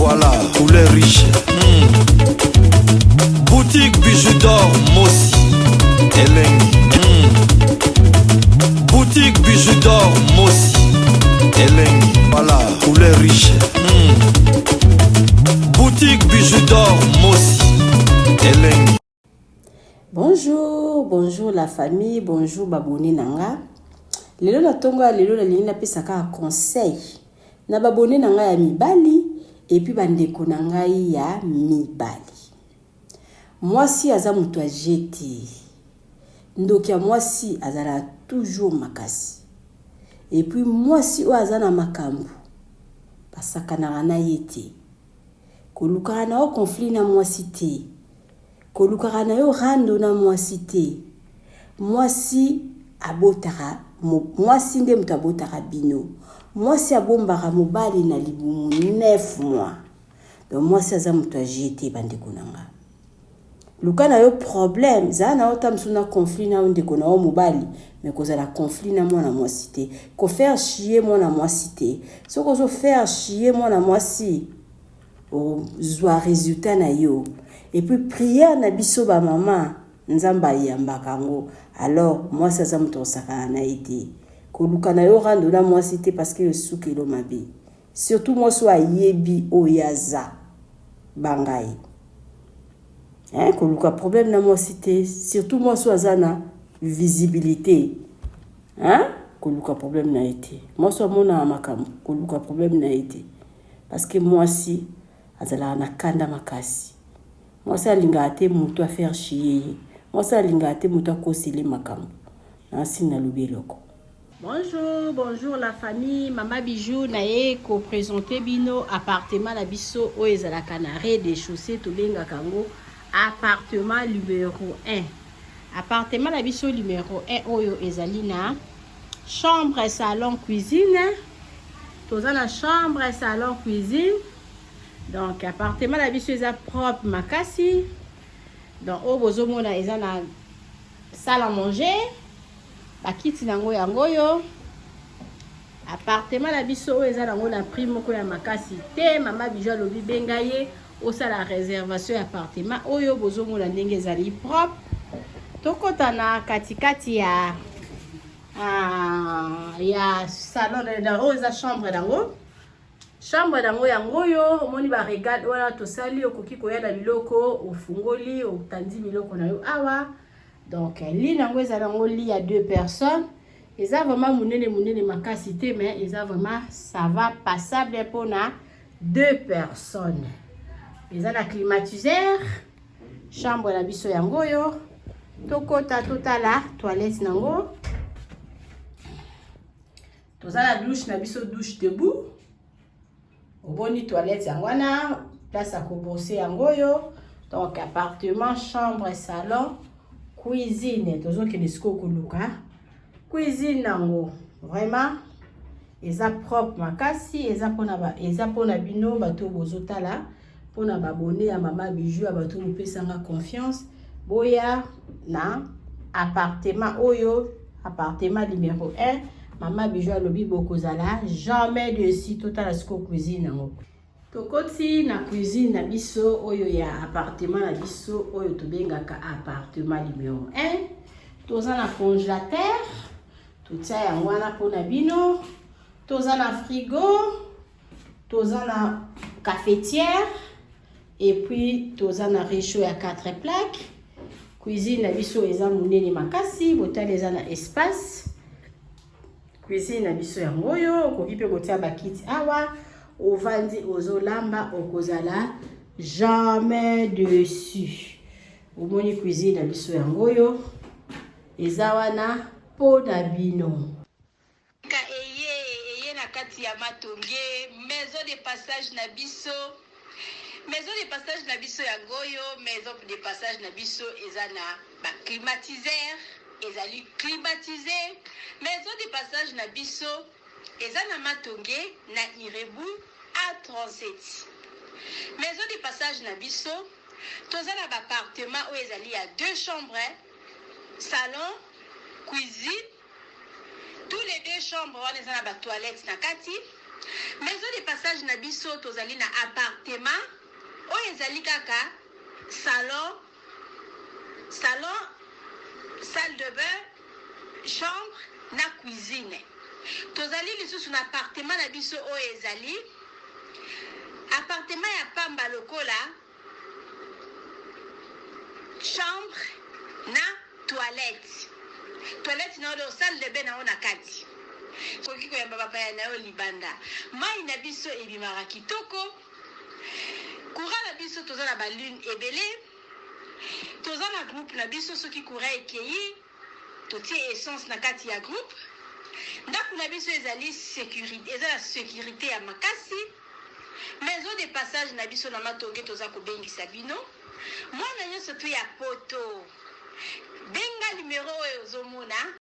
Voilà, poulet riche. Boutique bijoux d'or, Mossi, Elengi. Boutique bijoux d'or, Mossi, Elengi. Voilà, poulet riche. Boutique bijoux d'or, Mossi, Elengi. Bonjour, bonjour la famille, bonjour babone nanga. Lelo na tonga lelo na lingi na pesaka conseil. Na babone nanga ya mibali et puis bandeko nanga ya mibali. Moi si aza mutu a jeté. Ndoki ya moi si azala toujours makasi. Et puis moi si o aza na makambu. Pasaka na yete. Kolukana na o conflit na moi si te. Kolukana na yo rando na moi si te. Moi si abotara moi si nde mutu abotara bino. Moi si abombara mobali na libumu 9 mois. Donc moi si aza mutu a jeté bandeko nanga. Luka na yo problème, za na otam suna conflit na ndeko na o mobali, mais koza la conflit na moi na moi si te. Ko faire chier moi na moi si te. So ko so faire chier moi na moi si o zwa résultat na yo. Et puis prière na biso ba maman nzamba yambaka ngo. Alors moi ça za mutu osaka na été. Ko luka na yo rando na moi si te parce que le souki lo mabe. Surtout moi so ayebi oyaza bangai. Hein, koluka problème na moi cité, surtout moi so azana visibilité. Hein? Koluka problème na été. Moi so mona makam, koluka problème na été. Parce que moi si azala na kanda makasi. Moi ça linga ate mutu a faire chier. Moi ça linga ate mutu a kosele makam. Na sina lobeloko. Bonjour, bonjour la famille, Mama Bijou nae ko présenter bino appartement na biso o ezala canaré des chaussées to benga kango. Appartement numéro 1. Appartement la biso numéro 1 oyo ezali na chambre, salon, cuisine. Toza na chambre, salon, cuisine. Donc appartement la biso eza propre makasi. Donc o bozo mona eza na salle à manger. Bakiti nango yango yo. Appartement la biso oyo eza nango na prix moko ya makasi te. Mama Bijou lobi bengaye. Osa la réservation appartement oyo bozomo la ndenge ezali propre tokota na katikati ya salon na oza chambre dango yango yo omoni ba regarde wala to sali okoki koya na biloko ofungoli otandi biloko na yo awa donc li nango ezali nango li ya 2 personnes eza vraiment munene makasi te mais eza vraiment ça va passable pour na 2 personnes. Ils ont la climatiseur, chambre la biso yango yo, tokota totala toilette nango. Toza la douche na biso douche debout. Oboni toilette yango na place à kobrosser yango yo. Donc appartement, chambre, salon, cuisine. Tozo ke disco koluka. Cuisine nango. Vraiment eza propre makasi, eza pona bino bato bozotala. Pour na abonné à Mama Bijou, à bato mupesanga confiance. Boya na appartement oyo, appartement numéro 1. Mama Bijou lobi bokozala jamais de si total asko cuisine nango. Tokoti na cuisine na biso oyo ya appartement na biso oyo tobengaka appartement numéro 1. Toza na congélateur. Totia yango wana pona bino. Toza na frigo. Toza na cafetière. Et puis toza na réchaud ya 4 plaques. Cuisine na biso eza munene makasi, botala eza na espace. Cuisine na biso yango yo, okoki pe kotia bakiti awa, ovandi ozolamba okozala jamais dessus. Omoni cuisine na biso yango yo, eza wana po na bino. Eye na kati ya matonge, maison de passage na biso. Maison de passage na biso ya goyo, maison de passage na biso ezana ba climatiseur, ezali climatisé. Maison de passage na biso ezana matonge na Irebu A37. Maison de passage na biso tozana ba appartement où ezali ya 2 chambres, salon, cuisine. Tous les 2 chambres wana ezana ba toilette na kati. maison de passage na biso tozali na appartement oyo ezali kaka salon, salle de bain, chambre na cuisine. Tozali lisusu na appartement na biso oyo ezali appartement ya pamba lokola chambre na toilette na oyo salle de bain na ona kati soki koyamba bapaya na yo libanda mai na biso ebimaka kitoko courant na biso toza na balune ebele toza na groupe na biso soki courant ekei totie essence na kati ya groupe ndako na biso ezali eza na sécurité ya makasi maison de passage na biso na matonge toza kobengisa bino mwana nyonso to ya poto benga numero oyo ozomona